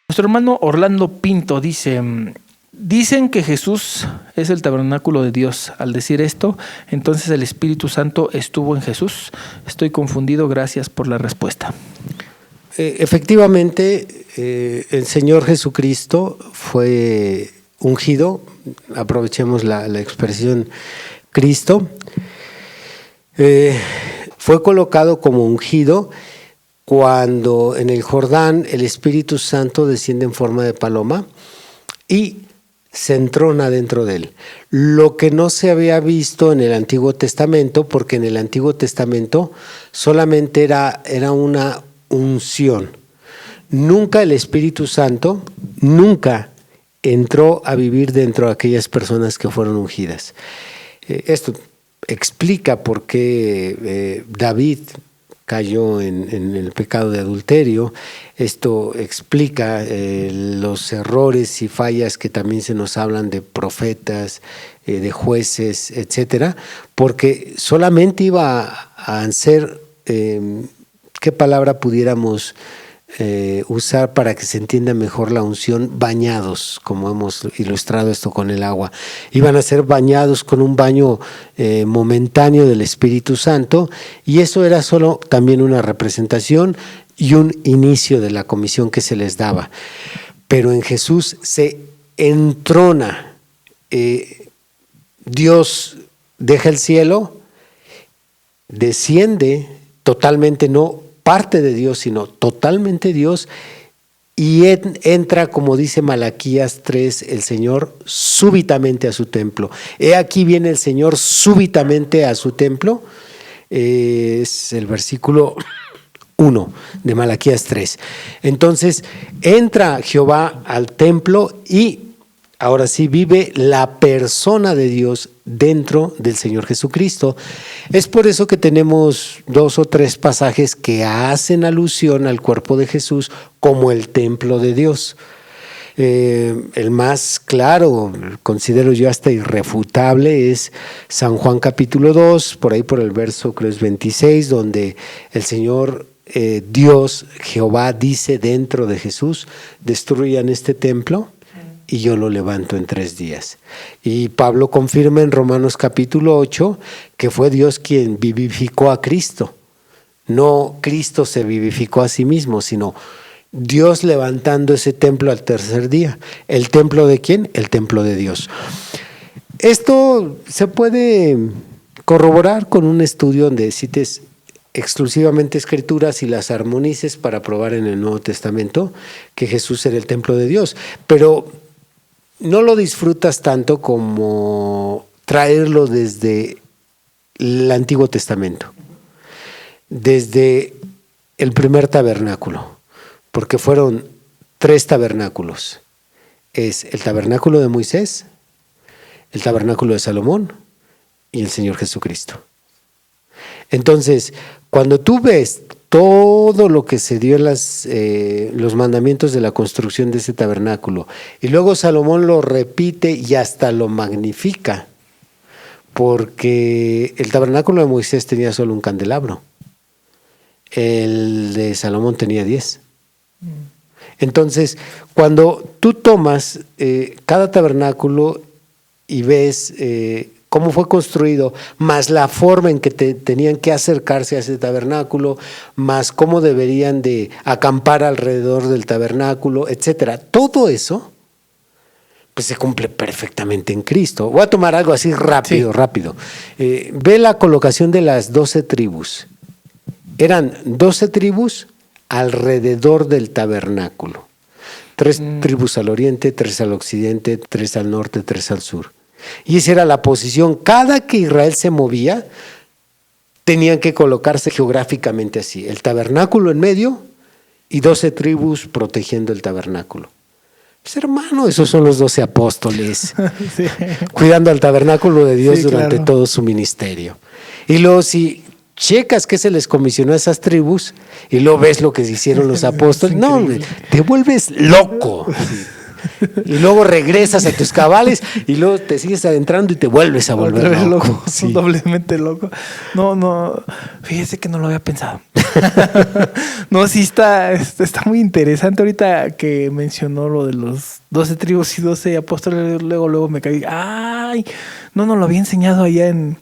Nuestro hermano Orlando Pinto dice: dicen que Jesús es el tabernáculo de Dios. Al decir esto, entonces el Espíritu Santo estuvo en Jesús. Estoy confundido, gracias por la respuesta. Efectivamente, el Señor Jesucristo fue ungido, aprovechemos la expresión Cristo, fue colocado como ungido cuando en el Jordán el Espíritu Santo desciende en forma de paloma y se entrona dentro de él. Lo que no se había visto en el Antiguo Testamento, porque en el Antiguo Testamento solamente era una unción. Nunca el Espíritu Santo, nunca entró a vivir dentro de aquellas personas que fueron ungidas. Esto explica por qué David cayó en el pecado de adulterio. Esto explica los errores y fallas que también se nos hablan de profetas, de jueces, etcétera, porque solamente iba a ser, ¿qué palabra pudiéramos usar para que se entienda mejor la unción? Bañados, como hemos ilustrado esto con el agua. Iban a ser bañados con un baño momentáneo del Espíritu Santo, y eso era solo también una representación y un inicio de la comisión que se les daba. Pero en Jesús se entrona, Dios deja el cielo, desciende totalmente, no parte de Dios, sino totalmente Dios, y entra, como dice Malaquías 3, el Señor súbitamente a su templo. He aquí viene el Señor súbitamente a su templo, es el versículo 1 de Malaquías 3. Entonces entra Jehová al templo y ahora sí vive la persona de Dios dentro del Señor Jesucristo. Es por eso que tenemos 2 o 3 pasajes que hacen alusión al cuerpo de Jesús como el templo de Dios. El más claro, considero yo hasta irrefutable, es San Juan capítulo 2, por ahí por el verso creo es 26, donde el Señor Dios, Jehová, dice dentro de Jesús: destruyan este templo y yo lo levanto en 3 días. Y Pablo confirma en Romanos capítulo 8 que fue Dios quien vivificó a Cristo. No Cristo se vivificó a sí mismo, sino Dios levantando ese templo al 3er día. ¿El templo de quién? El templo de Dios. Esto se puede corroborar con un estudio donde cites exclusivamente escrituras y las armonices para probar en el Nuevo Testamento que Jesús era el templo de Dios. Pero no lo disfrutas tanto como traerlo desde el Antiguo Testamento, desde el primer tabernáculo, porque fueron 3 tabernáculos. Es el tabernáculo de Moisés, el tabernáculo de Salomón y el Señor Jesucristo. Entonces, cuando tú ves todo lo que se dio en los mandamientos de la construcción de ese tabernáculo, y luego Salomón lo repite y hasta lo magnifica, porque el tabernáculo de Moisés tenía solo un candelabro, el de Salomón tenía 10. Entonces, cuando tú tomas cada tabernáculo y ves cómo fue construido, más la forma en que tenían que acercarse a ese tabernáculo, más cómo deberían de acampar alrededor del tabernáculo, etcétera. Todo eso, pues se cumple perfectamente en Cristo. Voy a tomar algo así rápido. Ve la colocación de las 12 tribus. Eran 12 tribus alrededor del tabernáculo. 3 tribus al oriente, 3 al occidente, 3 al norte, 3 al sur. Y esa era la posición. Cada que Israel se movía, tenían que colocarse geográficamente así. El tabernáculo en medio y 12 tribus protegiendo el tabernáculo. Pues hermano, esos son los 12 apóstoles, sí, cuidando al tabernáculo de Dios, sí, durante todo su ministerio. Y luego si checas que se les comisionó a esas tribus y luego ves lo que hicieron los apóstoles, no, te vuelves loco. Y luego regresas a tus cabales y luego te sigues adentrando y te vuelves a volver Otra vez loco. Sí. Doblemente loco. No, fíjese que no lo había pensado. No, sí está muy interesante. Ahorita que mencionó lo de los 12 tribus y 12 apóstoles, luego me caí. ¡Ay! No nos lo había enseñado allá en...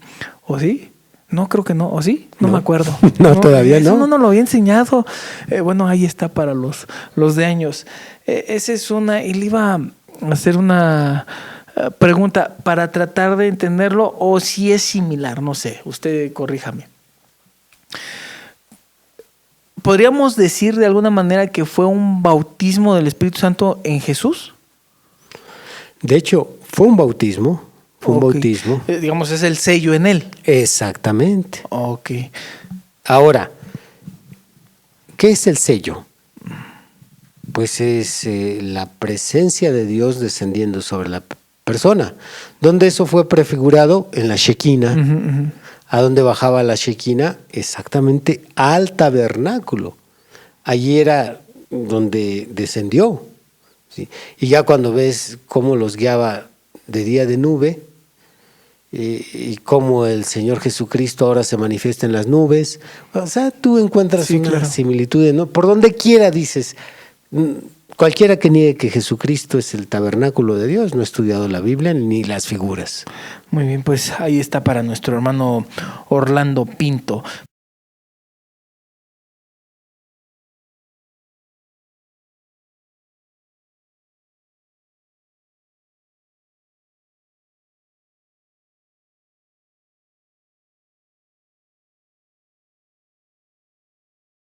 ¿O sí? No, creo que no. ¿O sí? No me acuerdo. No, todavía no. No nos lo había enseñado. Bueno, ahí está para los de años. Esa es una... Y le iba a hacer una pregunta para tratar de entenderlo o si es similar. No sé, usted corríjame. ¿Podríamos decir de alguna manera que fue un bautismo del Espíritu Santo en Jesús? De hecho, fue un bautismo. Fue un bautismo. Digamos, es el sello en él. Exactamente. Ok. Ahora, ¿qué es el sello? Pues es la presencia de Dios descendiendo sobre la persona. ¿Dónde eso fue prefigurado? En la Shekinah. Uh-huh. ¿A dónde bajaba la Shekinah? Exactamente al tabernáculo. Allí era donde descendió. ¿Sí? Y ya cuando ves cómo los guiaba de día de nube, y cómo el Señor Jesucristo ahora se manifiesta en las nubes. O sea, tú encuentras una similitud, ¿no? Por donde quiera dices, cualquiera que niegue que Jesucristo es el tabernáculo de Dios no ha estudiado la Biblia ni las figuras. Muy bien, pues ahí está para nuestro hermano Orlando Pinto.